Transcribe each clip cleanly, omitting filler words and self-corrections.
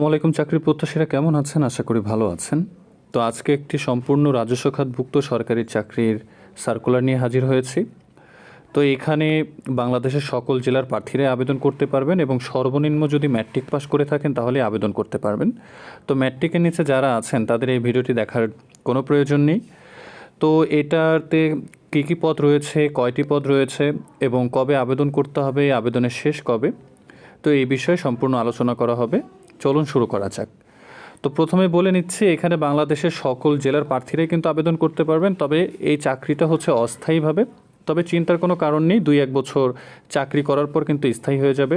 আসসালামাইকুম চাকরির প্রত্যাশীরা কেমন আছেন? আশা করি ভালো আছেন। তো আজকে একটি সম্পূর্ণ রাজস্ব খাতভুক্ত সরকারি চাকরির সার্কুলার নিয়ে হাজির হয়েছি। তো এখানে বাংলাদেশের সকল জেলার প্রার্থীরা আবেদন করতে পারবেন এবং সর্বনিম্ন যদি ম্যাট্রিক পাস করে থাকেন তাহলে আবেদন করতে পারবেন। তো ম্যাট্রিকের নিচে যারা আছেন তাদের এই ভিডিওটি দেখার কোনো প্রয়োজন নেই। তো এটাতে কী কী পদ রয়েছে, কয়টি পদ রয়েছে এবং কবে আবেদন করতে হবে, আবেদনের শেষ কবে, তো এই বিষয়ে সম্পূর্ণ আলোচনা করা হবে। চলুন শুরু করা যাক। তো প্রথমে বলে নিচ্ছি, এখানে বাংলাদেশের সকল জেলার প্রার্থীরাই কিন্তু আবেদন করতে পারবেন, তবে এই চাকরিটা হচ্ছে অস্থায়ীভাবে। তবে চিন্তার কোনো কারণ নেই, 2-1 বছর চাকরি করার পর কিন্তু স্থায়ী হয়ে যাবে।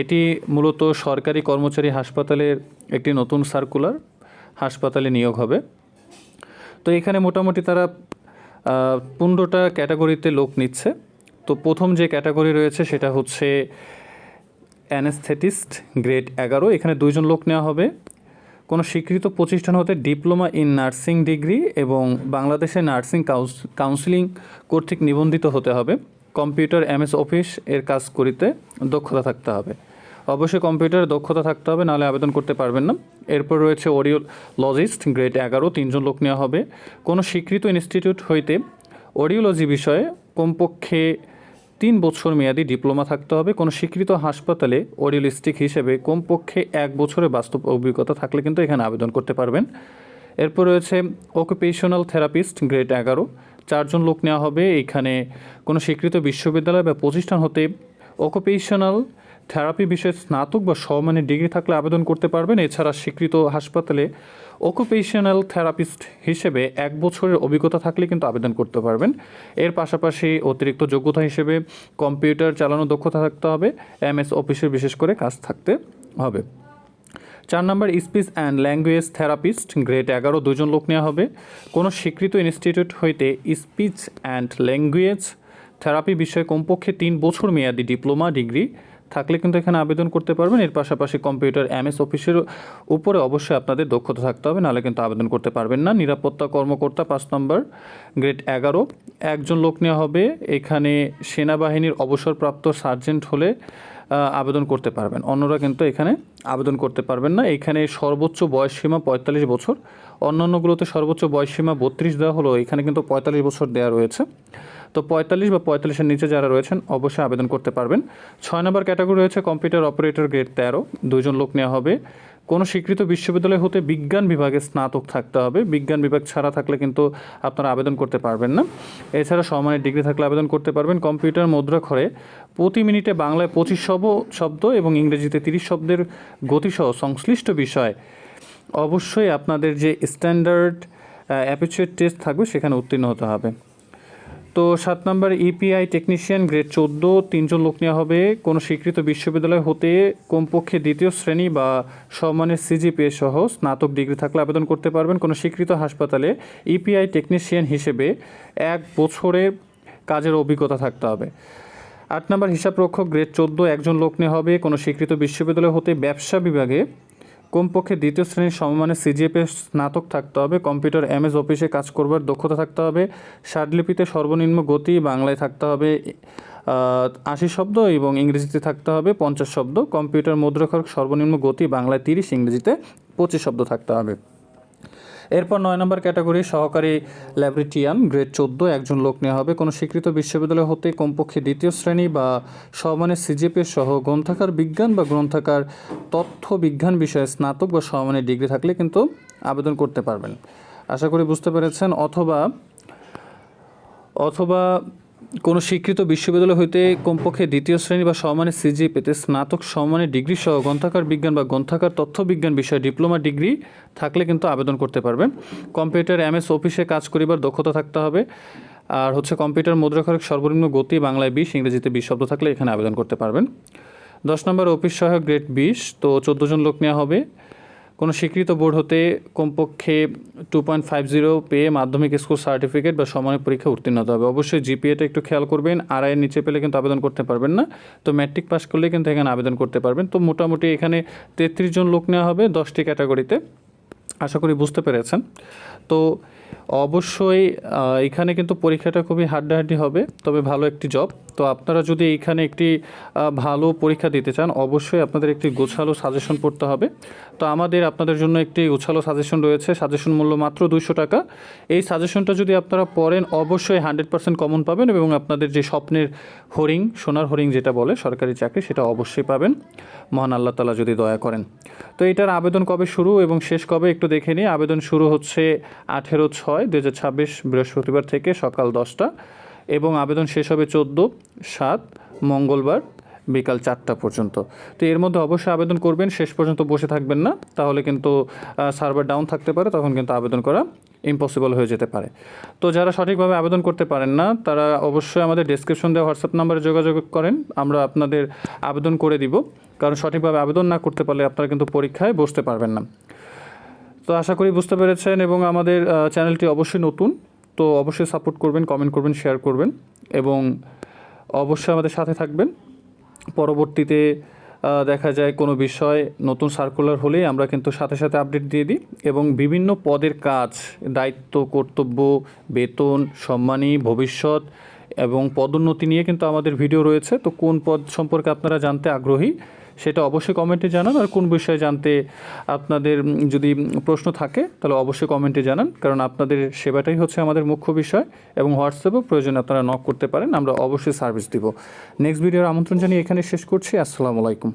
এটি মূলত সরকারি কর্মচারী হাসপাতালের একটি নতুন সার্কুলার, হাসপাতালে নিয়োগ হবে। তো এখানে মোটামুটি তারা 15টা ক্যাটাগরিতে লোক নিচ্ছে। তো প্রথম যে ক্যাটাগরি রয়েছে সেটা হচ্ছে অ্যানেস্থেটিস্ট গ্রেড 11। এখানে 2 জন লোক নেওয়া হবে। কোনো স্বীকৃত প্রতিষ্ঠান হতে ডিপ্লোমা ইন নার্সিং ডিগ্রি এবং বাংলাদেশের নার্সিং কাউন্সিলিং কর্তৃক নিবন্ধিত হতে হবে। কম্পিউটার MS অফিস এর কাজ করিতে দক্ষতা থাকতে হবে। অবশ্যই কম্পিউটারে দক্ষতা থাকতে হবে, নাহলে আবেদন করতে পারবেন না। এরপর রয়েছে অডিওলজিস্ট গ্রেড 11, 3 জন লোক নেওয়া হবে। কোনো স্বীকৃত ইনস্টিটিউট হইতে অডিওলজি বিষয়ে কমপক্ষে 3 বছর মেয়াদি ডিপ্লোমা থাকতে হবে। কোনো স্বীকৃত হাসপাতালে অডিওলিস্টিক হিসেবে কমপক্ষে 1 বছরের বাস্তব অভিজ্ঞতা থাকলে কিন্তু এখানে আবেদন করতে পারবেন। এরপর রয়েছে অকুপেশনাল থেরাপিস্ট গ্রেড 11, 4 জন লোক নেওয়া হবে। এখানে কোনো স্বীকৃত বিশ্ববিদ্যালয় বা প্রতিষ্ঠান হতে অকুপেশনাল থেরাপি বিষয়ে স্নাতক বা সমমানের ডিগ্রি থাকলে আবেদন করতে পারবেন। এছাড়া স্বীকৃত হাসপাতালে অকুপেশনাল থেরাপিস্ট হিসেবে 1 বছরের অভিজ্ঞতা থাকলে কিন্তু আবেদন করতে পারবেন। এর পাশাপাশি অতিরিক্ত যোগ্যতা হিসেবে কম্পিউটার চালানোর দক্ষতা থাকতে হবে, MS অফিসের বিশেষ করে কাজ থাকতে হবে। 4 নম্বর speech and language therapist grade 11, 2 জন লোক নেওয়া হবে। কোনো স্বীকৃত ইনস্টিটিউট হইতে স্পিচ অ্যান্ড ল্যাঙ্গুয়েজ থেরাপি বিষয়ে কমপক্ষে 3 বছর মেয়াদি ডিপ্লোমা ডিগ্রি থাকলে কিন্তু এখানে আবেদন করতে পারবেন। এর পাশাপাশি কম্পিউটার MS অফিসের উপরে অবশ্যই আপনাদের দক্ষতা থাকতে হবে, নাহলে কিন্তু আবেদন করতে পারবেন না। নিরাপত্তা কর্মকর্তা 5 নম্বর গ্রেড 11, 1 জন লোক নেওয়া হবে। এখানে সেনাবাহিনীর অবসরপ্রাপ্ত সার্জেন্ট হলে আবেদন করতে পারবেন, অন্যরা কিন্তু এখানে আবেদন করতে পারবেন না। এখানে সর্বোচ্চ বয়সসীমা 45 বছর, অন্যান্যগুলোতে সর্বোচ্চ বয়সসীমা 32 দেওয়া হলো, এখানে কিন্তু 45 বছর দেওয়া রয়েছে। তো 45 বা 45-এর নিচে যারা রয়েছেন অবশ্যই আবেদন করতে পারবেন। 6 নম্বর ক্যাটাগরি রয়েছে কম্পিউটার অপারেটর গ্রেড 13, 2 জন লোক নেওয়া হবে। কোনো স্বীকৃত বিশ্ববিদ্যালয় হতে বিজ্ঞান বিভাগে স্নাতক থাকতে হবে। বিজ্ঞান বিভাগ ছাড়া থাকলে কিন্তু আপনারা আবেদন করতে পারবেন না। এছাড়া সমমানের ডিগ্রি থাকলে আবেদন করতে পারবেন। কম্পিউটার মুদ্রাক্ষরে প্রতি মিনিটে বাংলায় 25 শব্দ এবং ইংরেজিতে 30 শব্দের গতিসহ সংশ্লিষ্ট বিষয় অবশ্যই আপনাদের যে স্ট্যান্ডার্ড অ্যাপিটিউড টেস্ট থাকবে সেখানে উত্তীর্ণ হতে হবে। তো 7 নম্বর EPI টেকনিশিয়ান গ্রেড 14, 3 জন লোক নেওয়া হবে। কোনো স্বীকৃত বিশ্ববিদ্যালয় হতে কমপক্ষে 2য় শ্রেণী বা সমমানের CGPA সহ স্নাতক ডিগ্রি থাকলে আবেদন করতে পারবেন। কোনো স্বীকৃত হাসপাতালে EPI টেকনিশিয়ান হিসেবে 1 বছরের কাজের অভিজ্ঞতা থাকতে হবে। 8 নম্বর হিসাবরক্ষক গ্রেড 14, 1 জন লোক নেওয়া হবে। কোনো স্বীকৃত বিশ্ববিদ্যালয় হতে ব্যবসা বিভাগে কমপক্ষে 2য় শ্রেণীর সমমানের CGPA স্নাতক থাকতে হবে। কম্পিউটার MS অফিসে কাজ করবার দক্ষতা থাকতে হবে। ষাটলিপিতে সর্বনিম্ন গতি বাংলায় থাকতে হবে 80 শব্দ এবং ইংরেজিতে থাকতে হবে 50 শব্দ। কম্পিউটার মুদ্রাক্ষর সর্বনিম্ন গতি বাংলায় 30, ইংরেজিতে 25 শব্দ থাকতে হবে। এরপর 9 নম্বর ক্যাটাগরি সহকারী ল্যাবরেটিয়ান গ্রেড 14, 1 জন লোক নেওয়া হবে। কোনো স্বীকৃত বিশ্ববিদ্যালয় হতে কমপক্ষে 2য় শ্রেণী বা সমমানের CGPA সহ গ্রন্থাগার বিজ্ঞান বা গ্রন্থাগার তথ্য বিজ্ঞান বিষয়ে স্নাতক বা সমমানের ডিগ্রি থাকলে কিন্তু আবেদন করতে পারবেন। আশা করি বুঝতে পেরেছেন। অথবা কোনো স্বীকৃত বিশ্ববিদ্যালয় হইতে কমপক্ষে 2য় শ্রেণী বা সমমানের CGPAতে স্নাতক সমমানের ডিগ্রি সহ গ্রন্থাগার বিজ্ঞান বা গ্রন্থাগার তথ্য বিজ্ঞান বিষয়ে ডিপ্লোমা ডিগ্রি থাকলে কিন্তু আবেদন করতে পারবেন। কম্পিউটার MS অফিসে কাজ করিবার দক্ষতা থাকতে হবে। আর হচ্ছে কম্পিউটার মুদ্রাক্ষরের সর্বনিম্ন গতি বাংলায় 20, ইংরেজিতে 20 শব্দ থাকলে এখানে আবেদন করতে পারবেন। 10 নম্বর অফিস সহায়ক গ্রেড 20, তো 14 জন লোক নেওয়া হবে। কোনো স্বীকৃত বোর্ড হতে কমপক্ষে 2.50 পেয়ে মাধ্যমিক স্কুল সার্টিফিকেট বা সমানের পরীক্ষা উত্তীর্ণ হতে হবে। অবশ্যই GPAটা একটু খেয়াল করবেন, আড়াইয়ের নিচে পেলে কিন্তু আবেদন করতে পারবেন না। তো ম্যাট্রিক পাস করলে কিন্তু এখানে আবেদন করতে পারবেন। তো মোটামুটি এখানে 33 জন লোক নেওয়া হবে 10টি ক্যাটাগরিতে। আশা করি বুঝতে পেরেছেন। তো অবশ্যই এখানে কিন্তু পরীক্ষাটা খুবই হাড্ডাহাড্ডি হবে, তবে ভালো একটি জব। তো আপনারা যদি এইখানে একটি ভালো পরীক্ষা দিতে চান, অবশ্যই আপনাদের একটি গোছালো সাজেশন পড়তে হবে। তো আমাদের আপনাদের জন্য একটি গোছালো সাজেশন রয়েছে, সাজেশন মূল্য মাত্র 200 টাকা। এই সাজেশনটা যদি আপনারা পড়েন অবশ্যই 100% কমন পাবেন এবং আপনাদের যে স্বপ্নের হরিং, সোনার হরিং যেটা বলে সরকারি চাকরি, সেটা অবশ্যই পাবেন মহান আল্লাহ তাআলা যদি দয়া করেন। তো এটার আবেদন কবে শুরু এবং শেষ কবে একটু দেখে নিই। আবেদন শুরু হচ্ছে 18/6/2026 বৃহস্পতিবার থেকে সকাল 10টা এবং আবেদন শেষ হবে 14/7 মঙ্গলবার বিকাল 4টা পর্যন্ত। তো এর মধ্যে অবশ্যই আবেদন করবেন, শেষ পর্যন্ত বসে থাকবেন না, তাহলে কিন্তু সার্ভার ডাউন থাকতে পারে, তখন কিন্তু আবেদন করা ইম্পসিবল হয়ে যেতে পারে। তো যারা সঠিকভাবে আবেদন করতে পারেন না তারা অবশ্যই আমাদের ডেসক্রিপশন দেওয়া হোয়াটসঅ্যাপ নাম্বারে যোগাযোগ করেন, আমরা আপনাদের আবেদন করে দিব। কারণ সঠিকভাবে আবেদন না করতে পারলে আপনারা কিন্তু পরীক্ষায় বসতে পারবেন না। তো আশা করি বুঝতে পেরেছেন এবং আমাদের চ্যানেলটি অবশ্যই নতুন, তো অবশ্যই সাপোর্ট করবেন, কমেন্ট করবেন, শেয়ার করবেন এবং অবশ্যই আমাদের সাথে থাকবেন। পরবর্তীতে দেখা যায় কোনো বিষয় নতুন সার্কুলার হলেই আমরা কিন্তু সাথে সাথে আপডেট দিয়ে দিই এবং বিভিন্ন পদের কাজ, দায়িত্ব, কর্তব্য, বেতন, সম্মানী, ভবিষ্যৎ এবং পদোন্নতি নিয়ে কিন্তু আমাদের ভিডিও রয়েছে। তো কোন পদ সম্পর্কে আপনারা জানতে আগ্রহী সেটা অবশ্যই কমেন্টে জানান, আর কোন বিষয়ে জানতে আপনাদের যদি প্রশ্ন থাকে তাহলে অবশ্যই কমেন্টে জানান, কারণ আপনাদের সেবাটাই হচ্ছে আমাদের মুখ্য বিষয়। এবং হোয়াটসঅ্যাপেও প্রয়োজনে আপনারা নক করতে পারেন, আমরা অবশ্যই সার্ভিস দিব। নেক্সট ভিডিওর আমন্ত্রণ জানিয়ে এখানে শেষ করছি। আসসালামু আলাইকুম।